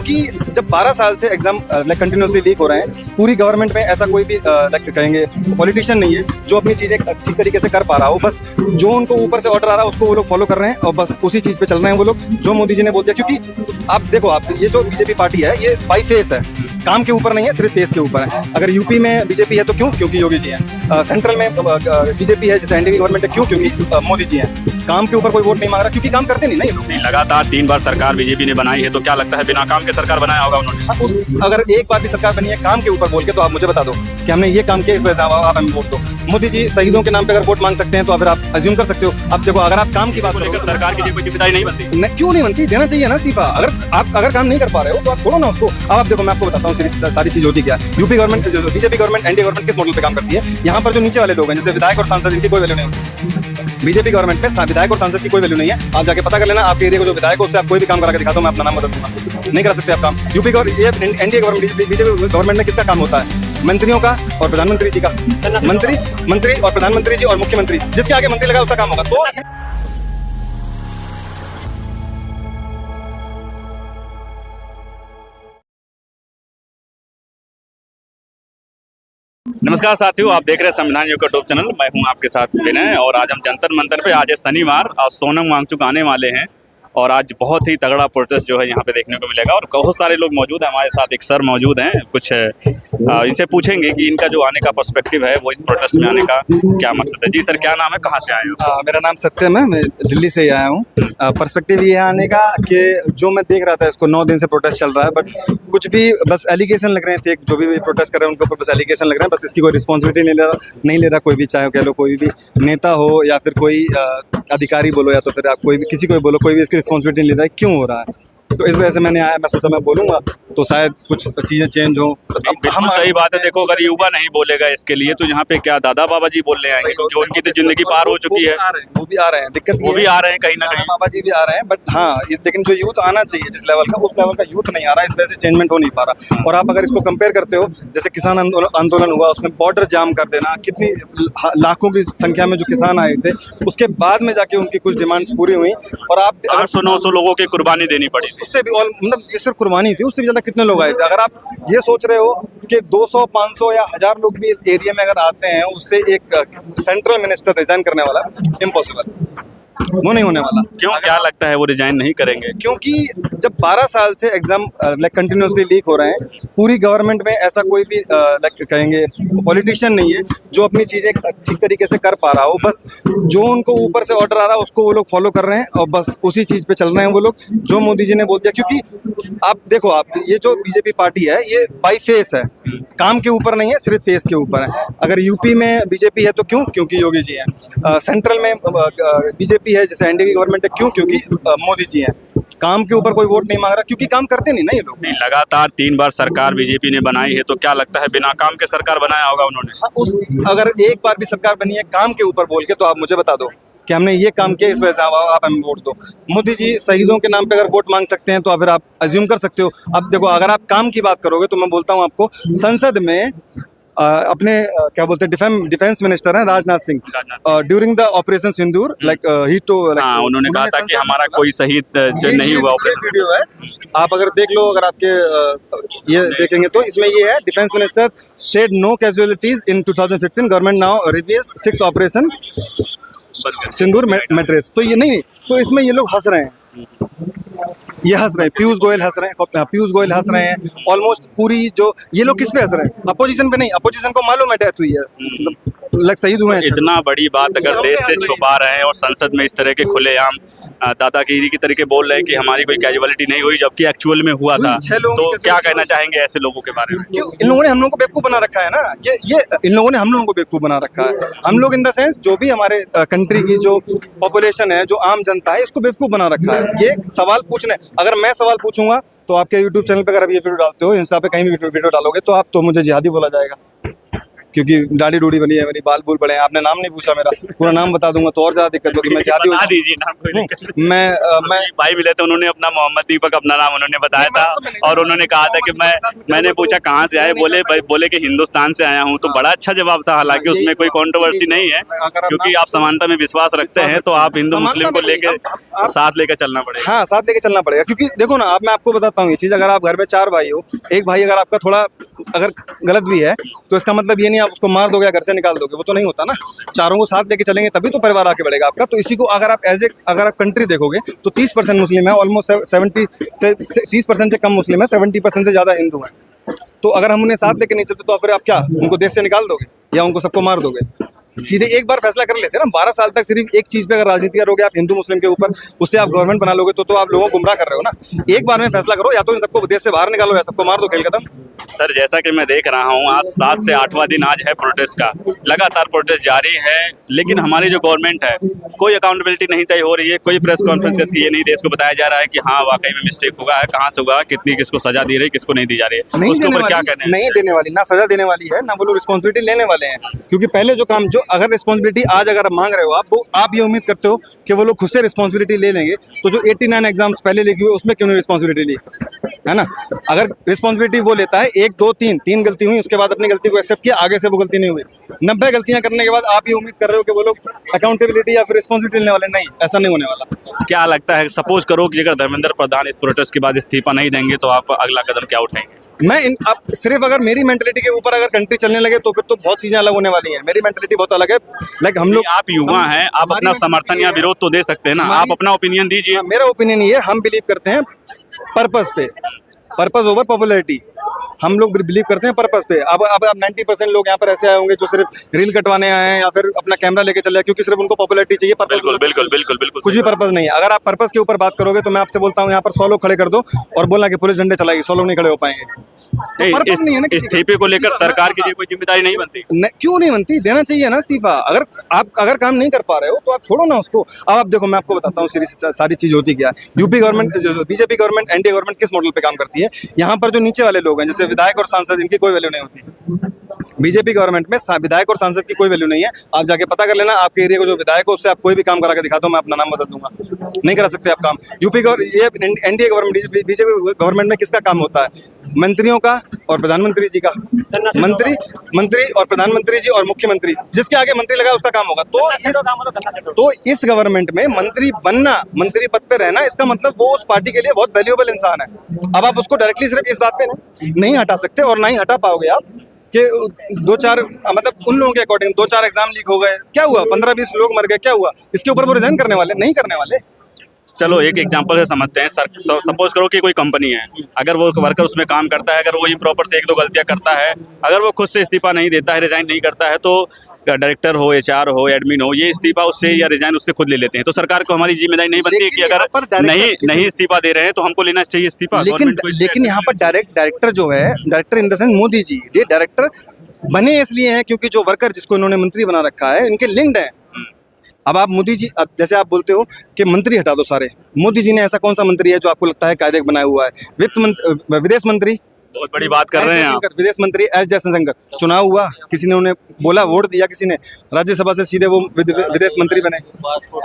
क्योंकि जब 12 साल से एग्जाम कंटिन्यूसली लीक हो रहे हैं, पूरी गवर्नमेंट में ऐसा कोई भी कहेंगे पॉलिटिशियन नहीं है जो अपनी चीज़ें ठीक तरीके से कर पा रहा हो। बस जो उनको ऊपर से ऑर्डर आ रहा है उसको वो लोग फॉलो कर रहे हैं और बस उसी चीज़ पे चल रहे हैं वो लोग, जो मोदी जी ने बोल दिया। क्योंकि आप देखो, आप ये जो बीजेपी पार्टी है ये बाई फेस है, काम के ऊपर नहीं है, सिर्फ फेस के ऊपर है। अगर यूपी में बीजेपी है तो क्यों? क्योंकि योगी जी हैं। सेंट्रल में बीजेपी है, जैसे एनडीए गवर्नमेंट है, क्यों? क्योंकि मोदी जी हैं। काम के ऊपर कोई वोट नहीं मांग रहा, क्योंकि काम करते नहीं ना ये लोग। लगातार 3 बार सरकार बीजेपी ने बनाई है, तो क्या लगता है बिना काम के सरकार बनाया होगा उन्होंने? अगर एक बार भी सरकार बनी है काम के ऊपर बोल के, तो आप मुझे बता दो कि हमने ये काम किया, इस वजह से आप हमें वोट दो। मोदी जी शहीदों के नाम पे अगर वोट मांग सकते हैं तो फिर आप अज्यूम कर सकते हो। अब देखो, अगर आप काम की बात करें, सरकार की कोई जिम्मेदारी नहीं बनती, क्यों नहीं बनती? देना चाहिए ना इस्तीफा। अगर काम नहीं कर पा रहे हो तो आप छोड़ो ना उसको। अब आप देखो, मैं आपको बताता हूँ सारी चीज होती क्या। UP government, BJP government, NDA government किस मॉडल पे काम करती है? यहाँ पर जो नीचे वाले लोग हैं, जैसे विधायक और सांसद, इनकी कोई वैल्यू नहीं होती। बीजेपी गवर्नमेंट में विधायक और सांसद की कोई वैल्यू नहीं है। आप जाके पता कर लेना, आपके एरिया को जो विधायक है उससे आप कोई भी काम करा के दिखा दो, मैं अपना नाम बता दूंगा। नहीं कर सकते आप काम। UP NDA government, BJP government में किसका काम होता है? मंत्रियों का और प्रधानमंत्री जी का। मंत्री और प्रधानमंत्री जी और मुख्यमंत्री, जिसके आगे मंत्री लगा उसका काम होगा। तो नमस्कार साथियों, आप देख रहे हैं संविधान यूट्यूब चैनल। मैं हूं आपके साथ विनय और आज हम जंतर मंतर पे, आज है शनिवार, आज सोनम वांगचुक आने वाले हैं और आज बहुत ही तगड़ा प्रोटेस्ट जो है यहाँ पे देखने को मिलेगा और बहुत सारे लोग मौजूद हैं। हमारे साथ एक सर मौजूद हैं, कुछ इनसे पूछेंगे कि इनका जो आने का पर्सपेक्टिव है, वो इस प्रोटेस्ट में आने का क्या मकसद है। जी सर, क्या नाम है, कहाँ से आए हो? मेरा नाम सत्यम है, मैं दिल्ली से ही आया हूँ। पर्सपेक्टिव ये आने का कि जो मैं देख रहा था, इसको 9 दिन से प्रोटेस्ट चल रहा है, बट कुछ भी बस एलिगेशन लग रहे हैं फेक। जो भी प्रोटेस्ट कर रहे हैं उनके ऊपर बस एलिगेशन लग रहे हैं, बस इसकी कोई रिस्पॉन्सिबिलिटी नहीं ले रहा कोई भी, चाहे कह लो कोई भी नेता हो या फिर कोई अधिकारी बोलो या तो फिर आप कोई भी किसी को भी बोलो, कोई भी इसकी रिस्पॉन्सिबिलिटी नहीं ले रहा है। क्यों हो रहा है? तो इस वजह से मैंने आया, मैं सोचा मैं बोलूँगा तो शायद कुछ चीज़ें चेंज हो। हम सही बात है। देखो, अगर युवा नहीं बोलेगा इसके लिए तो यहाँ पे क्या दादा बाबा जी बोलने आएंगे, क्योंकि उनकी तो जिंदगी पार हो चुकी है। वो भी आ रहे हैं, दिक्कत वो भी आ रहे हैं कहीं ना कहीं, बाबा जी भी आ रहे हैं, बट हाँ, लेकिन जो यूथ आना चाहिए जिस लेवल का, उस लेवल का यूथ नहीं आ रहा है। इस वजह से चेंजमेंट हो नहीं पा रहा। और आप अगर इसको कंपेयर करते हो, जैसे किसान आंदोलन हुआ, उसमें बॉर्डर जाम कर देना, कितनी लाखों की संख्या में जो किसान आए थे, उसके बाद में जाके उनकी कुछ डिमांड्स पूरी हुई और आप 800-900 लोगों की कुर्बानी देनी पड़ी। उससे भी मतलब ये सिर्फ कुर्बानी थी, उससे भी ज्यादा कितने लोग आए थे? अगर आप ये सोच रहे हो कि 200, 500 या 1000 लोग भी इस एरिया में अगर आते हैं, उससे एक सेंट्रल मिनिस्टर रिजाइन करने वाला, इम्पॉसिबल, वो नहीं होने वाला। क्यों, क्या लगता है वो रिजाइन नहीं करेंगे? क्योंकि जब 12 साल से एग्जाम कंटिन्यूसली लीक हो रहे हैं, पूरी गवर्नमेंट में ऐसा कोई भी कहेंगे पॉलिटिशियन नहीं है जो अपनी चीज़ें ठीक तरीके से कर पा रहा हो। बस जो उनको ऊपर से ऑर्डर आ रहा है उसको वो लोग फॉलो कर रहे हैं और बस उसी चीज़ पे चल रहे हैं वो लोग, जो मोदी जी ने बोल दिया। क्योंकि आप देखो, आप ये जो बीजेपी पार्टी है ये बाई फेस है, काम के ऊपर नहीं है, सिर्फ फेस के ऊपर है। अगर यूपी में बीजेपी है तो क्यों? क्योंकि योगी जी हैं। सेंट्रल में बीजेपी है, जैसे एनडीए गवर्नमेंट है, क्यों? क्योंकि मोदी जी हैं। काम के ऊपर कोई वोट नहीं मांग रहा, क्योंकि काम करते नहीं ना ये लोग। लगातार 3 बार सरकार बीजेपी ने बनाई है, तो क्या लगता है बिना काम के सरकार बनाया होगा उन्होंने? अगर एक बार भी सरकार बनी है काम के ऊपर बोल के, तो आप मुझे बता दो कि हमने ये काम किया, इस वजह से आप हमें वोट दो। मोदी जी शहीदों के नाम पे अगर वोट मांग सकते हैं तो फिर आप अज्यूम कर सकते हो। अब देखो, अगर आप काम की बात करोगे तो मैं बोलता हूँ आपको, संसद में अपने क्या बोलते हैं डिफेंस मिनिस्टर हैं Rajnath Singh, during the operation Sindoor, उन्होंने कहा था कि हमारा कोई शहीद जो नहीं हुआ। वीडियो है, आप अगर देख लो, अगर आपके ये देखेंगे तो इसमें ये है, defence minister said no casualties in 2015, government now reveals 6 operation Sindoor matters. तो ये नहीं, तो इसमें ये लोग हंस रहे हैं, ये हंस रहे हैं, पीयूष गोयल हंस रहे हैं, ऑलमोस्ट पूरी जो ये लोग किस पे हंस रहे हैं? अपोजिशन पे नहीं, अपोजिशन को मालूम है डेथ हुई है, शहीद हुए हैं। इतना बड़ी बात अगर देश से छुपा रहे हैं और संसद में इस तरह के खुलेआम दादागिरी की तरीके बोल रहे हैं कि हमारी कोई कैजुअलिटी नहीं हुई, जबकि एक्चुअल में हुआ था, तो क्या कहना चाहेंगे ऐसे लोगों के बारे में? क्यों इन लोगों ने हम लोगों को बेवकूफ़ बना रखा है ना, ये इन लोगों ने हम लोगों को बेवकूफ़ बना रखा है। हम लोग इन द सेंस जो भी हमारे कंट्री की जो पॉपुलेशन है, जो आम जनता है, इसको बेवकूफ़ बना रखा है। ये सवाल पूछने, अगर मैं सवाल पूछूंगा तो आपके यूट्यूब चैनल पर अगर आप ये वीडियो डालते हो, इंस्टा पे कहीं भी वीडियो डालोगे, तो आप तो मुझे जिहादी बोला जाएगा। क्योंकि दाढ़ी डूढ़ी बनी है मेरी, बाल बूल बड़े हैं। आपने नाम नहीं पूछा मेरा, पूरा नाम बता दूंगा तो और ज्यादा दिक्कत होगी। मैं जाती बता दीजिए नाम, कोई दिक्कत नहीं। मैं एक भाई मिले थे, उन्होंने अपना मोहम्मद दीपक अपना नाम उन्होंने बताया था, और उन्होंने कहा था कि मैंने पूछा कहाँ से आए, बोले कि हिंदुस्तान से आया हूँ। तो बड़ा अच्छा जवाब था, हालांकि उसमें कोई कंट्रोवर्सी नहीं है, क्योंकि आप समानता में विश्वास रखते हैं, तो आप हिंदू मुस्लिम को लेके साथ लेकर चलना पड़ेगा। हाँ, साथ लेके चलना पड़ेगा, क्योंकि देखो ना, अब मैं आपको बताता हूँ ये चीज़। अगर आप घर में 4 भाई हो, एक भाई अगर आपका थोड़ा अगर गलत भी है, तो इसका मतलब ये नहीं आप उसको मार दोगे या घर से निकाल दोगे, वो तो नहीं होता ना। चारों को साथ लेके चलेंगे तभी तो परिवार आगे बढ़ेगा आपका। तो इसी को अगर आप अगर आप कंट्री देखोगे तो 30% मुस्लिम है, ऑलमोस्ट 30% से कम मुस्लिम है, 70% से ज़्यादा हिंदू है। तो अगर हम उन्हें साथ लेके नहीं चलते तो फिर आप क्या उनको देश से निकाल दोगे या उनको सबको मार दोगे? सीधे एक बार फैसला कर लेते हैं ना। 12 साल तक सिर्फ एक चीज पे अगर राजनीति करोगे आप, हिंदू मुस्लिम के ऊपर, उससे आप गवर्नमेंट बना लोगे तो आप लोगों को गुमराह कर रहे हो ना। एक बार में फैसला करो, या तो इन सबको देश से बाहर निकालो या सबको मार दो, खेल खत्म। सर, जैसा कि मैं देख रहा हूँ, आज 7 से 8वां दिन आज है प्रोटेस्ट का, लगातार प्रोटेस्ट जारी है, लेकिन हमारी जो गवर्नमेंट है, कोई अकाउंटेबिलिटी नहीं तय हो रही है, कोई प्रेस कॉन्फ्रेंस करके ये नहीं देश को बताया जा रहा है कि हाँ वाकई में मिस्टेक हुआ है, कहाँ से हुआ, कितनी किसको सजा दी रही, किसको नहीं दी जा रही है, उसके ऊपर क्या कहना है? नहीं देने वाली, ना सजा देने वाली है, ना वो लोग रिस्पॉन्सिबिलिटी लेने वाले हैं। क्योंकि पहले जो काम, जो अगर रिस्पॉन्सिबिलिटी आज अगर आप मांग रहे हो, आप ये उम्मीद करते हो कि वो लोग खुद से रिस्पॉन्सिबिलिटी ले लेंगे, तो जो 89 एग्जाम्स पहले लिखे हुए उसमें क्यों नहीं रिस्पॉन्सिबिलिटी ली, है ना? अगर रिस्पॉन्सिबिलिटी वो लेता है, 1 2 3 गलती हुई, उसके बाद अपनी गलती को एक्सेप्ट किया, आगे से वो गलती नहीं हुई। 90 गलतियां करने के बाद आप ये उम्मीद कर रहे हो कि वो लोग अकाउंटेबिलिटी या फिर रिस्पॉन्सिबिलिटी लेने वाले, नहीं, ऐसा नहीं होने वाला। क्या लगता है, सपोज करो कि अगर धर्मेंद्र प्रधान इस प्रोटेस्ट के बाद इस्तीफा नहीं देंगे तो आप अगला कदम क्या उठाएंगे? अब सिर्फ अगर मेरी मेंटलिटी के ऊपर अगर कंट्री चलने लगे तो फिर तो बहुत चीजें अलग होने वाली हैं। मेरी मेंटलिटी बहुत अलग है। लाइक हम लोग, आप युवा हैं, आप अपना समर्थन या विरोध तो दे सकते हैं ना, आप अपना ओपिनियन दीजिए। मेरा ओपिनियन ये है, हम बिलीव करते हैं पर्पस पे, पर्पस ओवर पॉपुलैरिटी। हम लोग बिलीव करते हैं पर्पस पे। अब 90% लोग यहाँ पर ऐसे आए होंगे जो सिर्फ रील कटवाने आए हैं या फिर अपना कैमरा लेके चले आए क्योंकि सिर्फ उनको पॉपुलैरिटी चाहिए। बिल्कुल बिल्कुल बिल्कुल बिल्कुल, कुछ भी पर्पस नहीं है। अगर आप पर्पस के ऊपर बात करोगे तो मैं आपसे बोलता हूँ यहाँ पर 100 लोग खड़े कर दो और बोलना कि पुलिस डंडे चलाएगी, 100 लोग नहीं खड़े हो पाएंगे। पर्पस नहीं है ना। इस्तीफे को लेकर सरकार की कोई जिम्मेदारी नहीं बनती? क्यों नहीं बनती? देना चाहिए ना इस्तीफा। अगर काम नहीं कर पा रहे हो तो आप छोड़ो ना उसको। अब आप देखो, मैं आपको बताता हूँ सारी चीज होती क्या है। UP government, BJP government, NDA government किस मॉडल पे काम करती है? यहाँ पर जो नीचे वाले लोग हैं जैसे विधायक और सांसद, इनकी कोई वैल्यू नहीं होती। बीजेपी गवर्नमेंट में विधायक और सांसद की कोई वैल्यू नहीं है। आप जाके पता कर लेना, आपके एरिया को जो विधायक हो उससे आप कोई भी काम करा के दिखा दो, मैं अपना नाम बदल दूंगा। नहीं करा सकते आप काम। ये एनडीए गवर्नमेंट, बीजेपी गवर्नमेंट में किसका काम होता है? मंत्रियों का और प्रधानमंत्री जी का। मंत्री और प्रधानमंत्री जी और मुख्यमंत्री, जिसके आगे मंत्री लगा उसका काम होगा। तो इस गवर्नमेंट में मंत्री बनना, मंत्री पद पे रहना, इसका मतलब वो उस पार्टी के लिए बहुत वैल्यूएबल इंसान है। अब आप उसको डायरेक्टली सिर्फ इस बात पे नहीं हटा सकते और ना ही हटा पाओगे आप कि 2-4 मतलब उन लोगों के अकॉर्डिंग 2-4 एग्जाम लीक हो गए, क्या हुआ? 15-20 लोग मर गए, क्या हुआ? इसके ऊपर वो रिजाइन करने वाले नहीं करने वाले। चलो एक एग्जांपल से समझते हैं सर। सपोज करो कि कोई कंपनी है, अगर वो वर्कर उसमें काम करता है, अगर वो इम्प्रॉपर से 1-2 गलतियां करता है, अगर वो खुद से इस्तीफा नहीं देता है, रिजाइन नहीं करता है, तो डायरेक्टर हो, एचआर हो, एडमिन हो, ये इस्तीफा उससे या रिजाइन उससे खुद ले लेते हैं। तो सरकार को हमारी जिम्मेदारी नहीं बनती है कि अगर नहीं इस्तीफा दे रहे हैं तो हमको लेना चाहिए इस्तीफा? लेकिन यहाँ पर डायरेक्टर जो है, director in the sense Modi ji, ये डायरेक्टर बने इसलिए हैं क्योंकि जो वर्कर जिसको इन्होंने मंत्री बना रखा है इनके लिंक्ड है। अब आप मोदी जी, अब जैसे आप बोलते हो कि मंत्री हटा दो सारे, मोदी जी ने ऐसा कौन सा मंत्री है जो आपको लगता है कायदे बनाया हुआ है? विदेश मंत्री, बहुत बड़ी बात कर रहे हैं आप। विदेश मंत्री एस जयशंकर, चुनाव हुआ, किसी ने उन्हें बोला, वोट दिया किसी ने, राज्यसभा से सीधे वो विदेश मंत्री बने।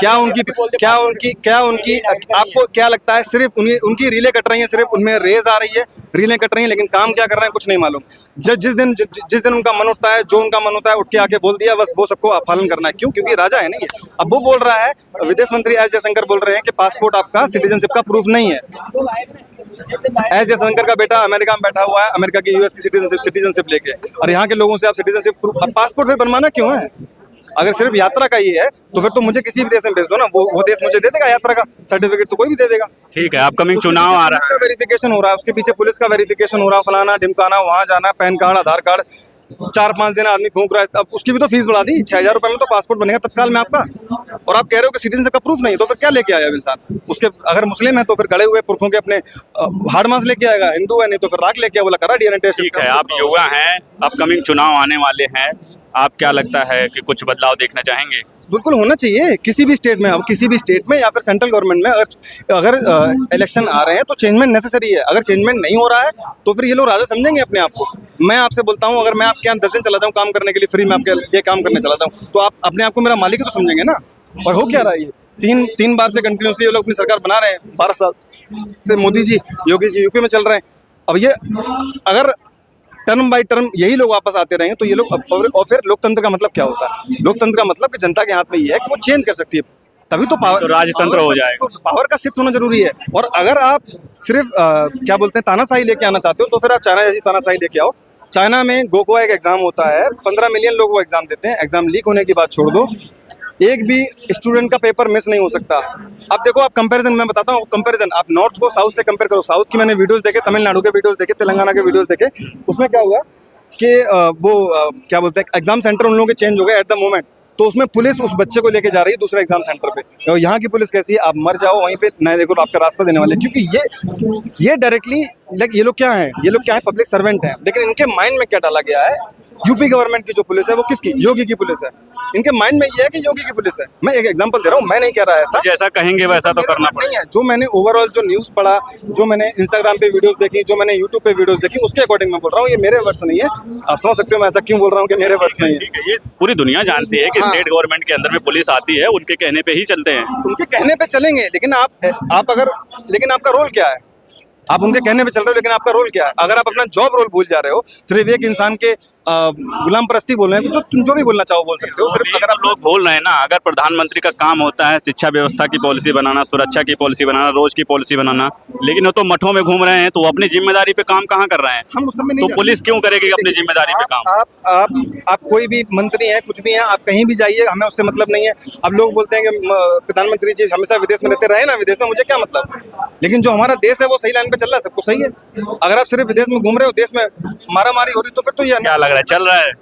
क्या उनकी आपको क्या लगता है? सिर्फ उनकी रीलें कट रही हैं, सिर्फ उनमें रेज आ रही है, रीलें कट रही हैं, लेकिन काम क्या कर रहे हैं कुछ नहीं मालूम। जिस दिन उनका मन उठता है, जो उनका मन होता है उठ के आके बोल दिया, बस वो सबको पालन करना है। क्यों? क्योंकि राजा है ना ये। अब वो बोल रहा है, विदेश मंत्री एस जयशंकर बोल रहे हैं कि पासपोर्ट आपका सिटीजनशिप का प्रूफ नहीं है। एस जयशंकर का बेटा अमेरिका में बैठा हुआ है, अमेरिका की यूएस की सिटीजनशिप लेके, और यहाँ के लोगों से आप सिटीजनशिप पासपोर्ट फिर बनवाना क्यों है? अगर सिर्फ यात्रा का ही है तो फिर तो मुझे किसी भी देश में भेज दो ना, वो देश मुझे दे देगा यात्रा का सर्टिफिकेट, तो कोई भी दे देगा। ठीक है, अपकमिंग चुनाव आ रहा है, वेरिफिकेशन हो रहा है, उसके पीछे पुलिस का वेरिफिकेशन हो रहा है, फलाना ढिमकाना, वहाँ जाना, पैन कार्ड, आधार कार्ड, 4-5 दिन आदमी फूंक रहा है। अब उसकी भी तो फीस बढ़ा दी, 6,000 रुपए में तो पासपोर्ट बनेगा तत्काल में आपका। और आप कह रहे हो कि सिटीजनशिप का प्रूफ नहीं, तो फिर क्या लेके आया इंसान? उसके अगर मुस्लिम है तो फिर गड़े हुए पुरखों के अपने हाड़ मांस लेके आएगा, हिंदू है नहीं तो फिर राख लेके आया, बोला करा डीएनए टेस्ट। ठीक है, आप युवा हैं, अपकमिंग चुनाव आने वाले हैं, आप क्या लगता है कि कुछ बदलाव देखना चाहेंगे? बिल्कुल होना चाहिए किसी भी स्टेट में। अब किसी भी स्टेट में या फिर सेंट्रल गवर्नमेंट में अगर इलेक्शन आ रहे हैं तो चेंजमेंट नेसेसरी है। अगर चेंजमेंट नहीं हो रहा है तो फिर ये लोग राजा समझेंगे अपने आप को। मैं आपसे बोलता हूँ, अगर मैं आपके यहाँ 10 दिन चला जाऊँ काम करने के लिए, फ्री में आपके लिए काम करने चला जाऊँ, तो आप अपने आप को मेरा मालिक ही तो समझेंगे ना। और हो क्या रहा है ये, तीन बार से कंटिन्यूसली ये लोग अपनी सरकार बना रहे हैं। 12 साल से मोदी जी, योगी जी यूपी में चल रहे हैं। अब ये अगर टर्म बाय टर्म यही लोग वापस आते रहे तो ये लोग और फिर लोकतंत्र का मतलब क्या होता है? लोकतंत्र का मतलब कि जनता के हाथ में ये है कि वो चेंज कर सकती है, तभी तो पावर, तो राजतंत्र हो जाएगा। तो पावर का शिफ्ट होना जरूरी है। और अगर आप सिर्फ क्या बोलते हैं तानाशाही लेके आना चाहते हो, तो फिर आप चाइना जैसी तानाशाही लेके आओ। चाइना में गोकुआ एक एग्जाम होता है, 15 मिलियन लोग वो एग्जाम देते हैं। एग्जाम लीक होने की बात छोड़ दो, एक भी स्टूडेंट का पेपर मिस नहीं हो सकता। अब देखो, आप कंपैरिजन मैं बताता हूँ, कंपैरिजन आप नॉर्थ को साउथ से कंपेयर करो। साउथ की मैंने वीडियोस देखे, तमिलनाडु के वीडियोस देखे, तेलंगाना के वीडियोस देखे। उसमें क्या हुआ कि क्या बोलते हैं, एग्जाम सेंटर उन लोगों के चेंज हो गए एट द मोमेंट। तो उसमें पुलिस उस बच्चे को लेके जा रही है दूसरे एग्जाम सेंटर पे। और यहाँ की पुलिस कैसी है, आप मर जाओ वहीं पे, नए देखो आपका रास्ता देने वाले। क्योंकि ये डायरेक्टली ये लोग क्या है, ये लोग क्या है, पब्लिक सर्वेंट हैं। लेकिन इनके माइंड में क्या डाला गया है, यूपी गवर्नमेंट की जो पुलिस है वो किसकी, योगी की पुलिस है। इनके माइंड में ये है कि योगी की पुलिस है। मैं एक एग्जांपल दे रहा हूँ, मैं नहीं कह रहा ऐसा, जैसा कहेंगे वैसा तो करना नहीं है। जो मैंने ओवरऑल जो न्यूज़ पढ़ा, जो मैंने इंस्टाग्राम पे वीडियोस देखी, जो मैंने यूट्यूब पे वीडियोस देखी, उसके अकॉर्डिंग मैं बोल रहा हूँ। ये मेरे वर्ड्स नहीं है। आप समझ सकते हो मैं ऐसा क्यों बोल रहा हूँ कि मेरे वर्ड्स नहीं है। ठीक है, ये पूरी दुनिया जानती है कि स्टेट गवर्नमेंट के अंदर में पुलिस आती है, उनके कहने पे ही चलते हैं। उनके कहने पे चलेंगे, लेकिन लेकिन आपका रोल क्या है? आप उनके कहने पे चल रहे हो, लेकिन आपका रोल क्या है? अगर आप अपना जॉब रोल भूल जा रहे हो, सिर्फ एक इंसान के गुलाम परस्ती बोल रहे हैं, तो तुम जो भी बोलना चाहो बोल सकते हो। सिर्फ अगर लोग बोल रहे हैं ना, अगर प्रधानमंत्री का काम होता है शिक्षा व्यवस्था की पॉलिसी बनाना, सुरक्षा की पॉलिसी बनाना, रोज की पॉलिसी बनाना, लेकिन वो तो मठों में घूम रहे हैं, तो वो अपनी जिम्मेदारी पे काम कहाँ कर रहे हैं? हम उस समय नहीं तो पुलिस क्यों करेगी अपनी जिम्मेदारी पे काम? आप कोई भी मंत्री हैं, कुछ भी हैं, आप कहीं भी जाइए, हमें उससे मतलब नहीं है। अब लोग बोलते हैं कि प्रधानमंत्री जी हमेशा विदेश में रहते रहे ना, विदेश में मुझे क्या मतलब। लेकिन जो हमारा देश है वो सही लाइन पे चल रहा है, सब कुछ सही है। अगर आप सिर्फ विदेश में घूम रहे हो, देश में मारामारी हो रही, तो फिर तो ये क्या लग रहा है, चल रहा है?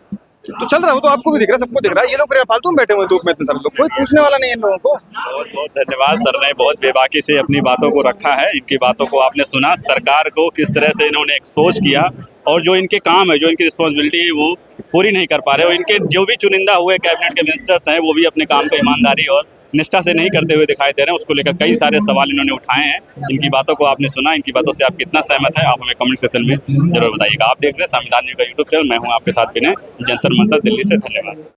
तो चल रहा है, वो तो आपको भी दिख रहा है, सबको दिख रहा है। ये लोग फिर फालतू में बैठे हुए हैं धूप में, इतने सारे लोग, कोई पूछने वाला नहीं है इन लोगों को। बहुत बहुत धन्यवाद, सर ने बहुत बेबाकी से अपनी बातों को रखा है। इनकी बातों को आपने सुना, सरकार को किस तरह से इन्होंने एक्सपोज किया, और जो इनके काम है, जो इनकी रिस्पॉन्सिबिलिटी है, वो पूरी नहीं कर पा रहे। और इनके जो भी चुनिंदा हुए कैबिनेट के मिनिस्टर्स हैं, वो भी अपने काम को ईमानदारी और निष्ठा से नहीं करते हुए दिखाई दे रहे हैं। उसको लेकर कई सारे सवाल इन्होंने उठाए हैं। इनकी बातों को आपने सुना, इनकी बातों से आप कितना सहमत है, आप हमें कमेंट सेक्शन में जरूर बताइएगा। आप देख रहे हैं संविधान न्यूज़ का यूट्यूब चैनल, मैं हूं आपके साथ विनय, जंतर मंतर दिल्ली से। धन्यवाद।